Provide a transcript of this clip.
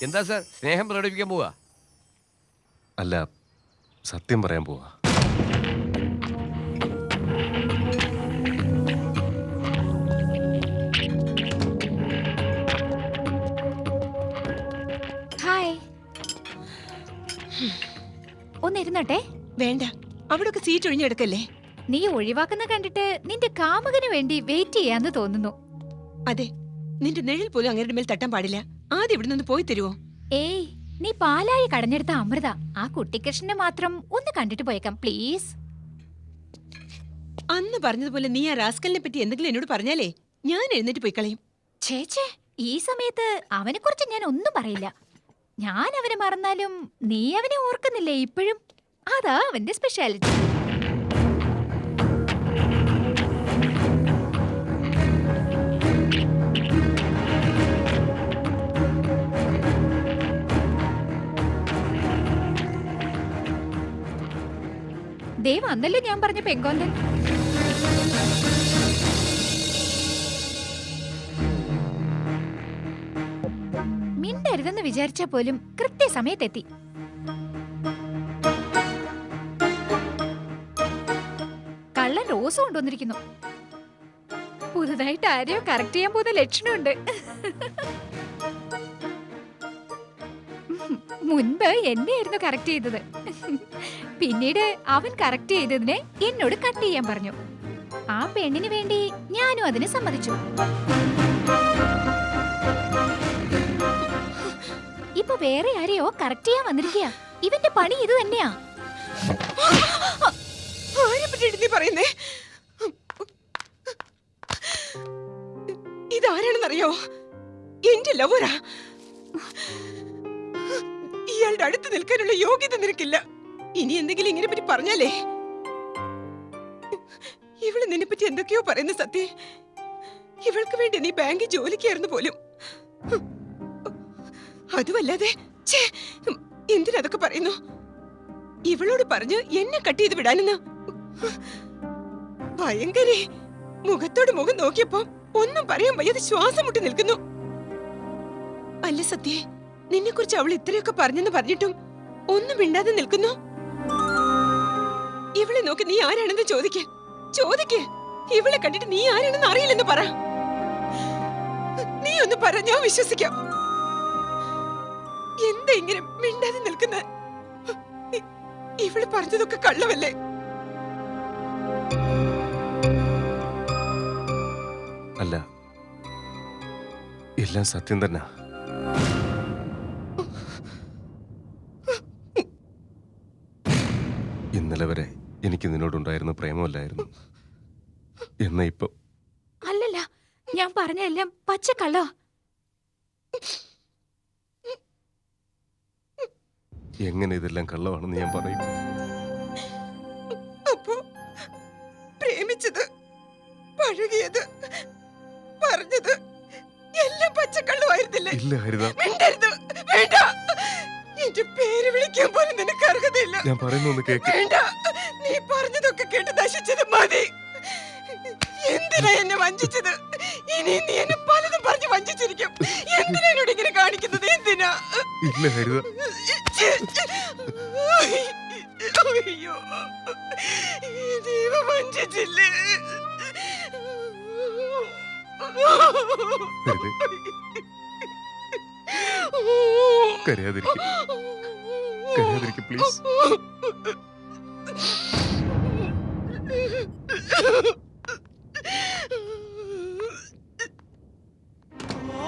എന്താ സാർ സ്നേഹം പ്രകടിപ്പിക്കാൻ പോവാ? അല്ല, സത്യം പറയാൻ പോവാ. ഹായ്. ഒന്നിരുന്നട്ടെ. വേണ്ട, അവിടൊക്കെ സീറ്റ് ഒഴിഞ്ഞെടുക്കല്ലേ. നീ ഒഴിവാക്കുന്ന കണ്ടിട്ട് നിന്റെ കാമുകന് വേണ്ടി വെയിറ്റ് ചെയ്യാന്ന് തോന്നുന്നു. അതെ, നിന്റെ നിഴൽ പോലും അങ്ങയുടെ മേൽ തട്ടാൻ പാടില്ല. ആദ്യം ഇവിടെ നിന്ന് പോയി തരുവോ? ഏയ്, നീ പാലായി കടഞ്ഞെടുത്ത അമൃത. ആ കുട്ടിക്കൃഷ്ണനെ മാത്രം ഒന്ന് കണ്ടിട്ട് പോയേക്കാം പ്ലീസ്. അന്ന് പറഞ്ഞതുപോലെ നീ ആ റാസ്കലിനെ പറ്റി എന്തെങ്കിലും എന്നോട് പറഞ്ഞാലേ ഞാൻ എഴുന്നേറ്റ് പോയി കളയും. ചേച്ചേ, ഈ സമയത്ത് അവനെ കുറിച്ച് ഞാൻ ഒന്നും പറയില്ല. ഞാൻ അവനെ മറന്നാലും നീ അവനെ ഓർക്കുന്നില്ലേ ഇപ്പോഴും? അതാ അവന്റെ സ്പെഷ്യാലിറ്റി. ദേവ് അന്നല്ലേ ഞാൻ പറഞ്ഞ പെങ്കോന്തൻ. മിണ്ടരുതെന്ന് വിചാരിച്ച പോലും കൃത്യസമയത്തെത്തി. കള്ളൻ റോസ് കൊണ്ടുവന്നിരിക്കുന്നു. പുതുതായിട്ട് ആരെയോ കറക്റ്റ് ചെയ്യാൻ പോകുന്ന ലക്ഷണമുണ്ട്. മുൻപ് എന്നെയായിരുന്നു കറക്റ്റ് ചെയ്തത്. പിന്നീട് അവൻ കറക്റ്റ് ചെയ്തതിനെ എന്നോട് കട്ട് ചെയ്യാൻ പറഞ്ഞു. ആ പെണ്ണിന് വേണ്ടി ഞാനും അതിന് സമ്മതിച്ചു. ഇപ്പൊ വേറെ ആരെയോ കറക്റ്റ് ചെയ്യാൻ വന്നിരിക്കുക. ഇവന്റെ പണി ഇത് തന്നെയാ. പറയുന്നേ ഇതാരാണെന്നറിയോ? എന്റെ ലവറാ. ഇയാളുടെ അടുത്ത് നിൽക്കാനുള്ള യോഗ്യത നിനക്കില്ല. ഇനി എന്തെങ്കിലും ഇങ്ങനെ പറ്റി പറഞ്ഞാലേ. ഇവള് നിന്നെ പറ്റി എന്തൊക്കെയോ പറയുന്ന സത്യ. ഇവൾക്ക് വേണ്ടി നീ ബാങ്കിൽ ജോലിക്കായിരുന്നു പോലും. അതുമല്ലാതെ എന്തിനതൊക്കെ പറയുന്നു? ഇവളോട് പറഞ്ഞ് എന്നെ കട്ട് ചെയ്ത് വിടാനെന്ന്. ഭയങ്കരേ. മുഖത്തോട് മുഖം നോക്കിയപ്പോ ഒന്നും പറയാൻ വയ്യാതെ ശ്വാസം മുട്ടി നിൽക്കുന്നു. അല്ല സത്യേ, നിന്നെ കുറിച്ച് അവൾ ഇത്രയൊക്കെ പറഞ്ഞെന്ന് പറഞ്ഞിട്ടും ഒന്നും മിണ്ടാതെ നിൽക്കുന്നു. ഇവളെ നോക്കി നീ ആരാണെന്ന് ചോദിക്കേ. ഇവളെ കണ്ടിട്ട് നീ ആരാണെന്ന് അറിയില്ലെന്ന് പറ. നീ ഒന്ന് പറ, ഞാൻ വിശ്വസിക്കാം. എന്താ ഇങ്ങനെ മിണ്ടാതെ നിൽക്കുന്ന? ഇവള് പറഞ്ഞതൊക്കെ കള്ളവല്ലേ? അല്ല, എല്ലാം സത്യം തന്നെ. ഇന്നലെ വരെ എനിക്ക് നിന്നോടുണ്ടായിരുന്ന പ്രേമമല്ലായിരുന്നു. എന്നാ ഇപ്പൊ അല്ലല്ല, ഞാൻ പറഞ്ഞെല്ലാം പച്ചക്കള്ള. എങ്ങനെ ഇതെല്ലാം കള്ളമാണെന്ന് ഞാൻ പറയും? അപ്പോ പ്രേമിച്ചത്, പഴകിയത്, പറഞ്ഞത് എല്ലാം പച്ചക്കള്ളമായിരുന്നില്ലേ? ഇല്ല ഹരിത, മിണ്ടരുത്. വേണ്ട, എന്റെ പേര് വിളിക്കാൻ പോലും നിനക്ക് അർഹതയില്ല. ഞാൻ പറയുന്നൊന്ന് കേക്ക്. വേണ്ട, നീ പറഞ്ഞതൊക്കെ കേട്ട് നശിച്ചത് മതി. എന്തിനാ എന്നെ വഞ്ചിച്ചത്? ഇനി നീ എന്നെ പലതും പറഞ്ഞ് വഞ്ചിച്ചിരിക്കും. എന്തിനാ എന്നോട് ഇങ്ങനെ കാണിക്കുന്നത്? എന്തിനാ? ഇല്ല ഹരിത. അയ്യോ, ദൈവ വഞ്ചിച്ചില്ലേ? കരയാതിരിക്കും, പ്ലീസ്.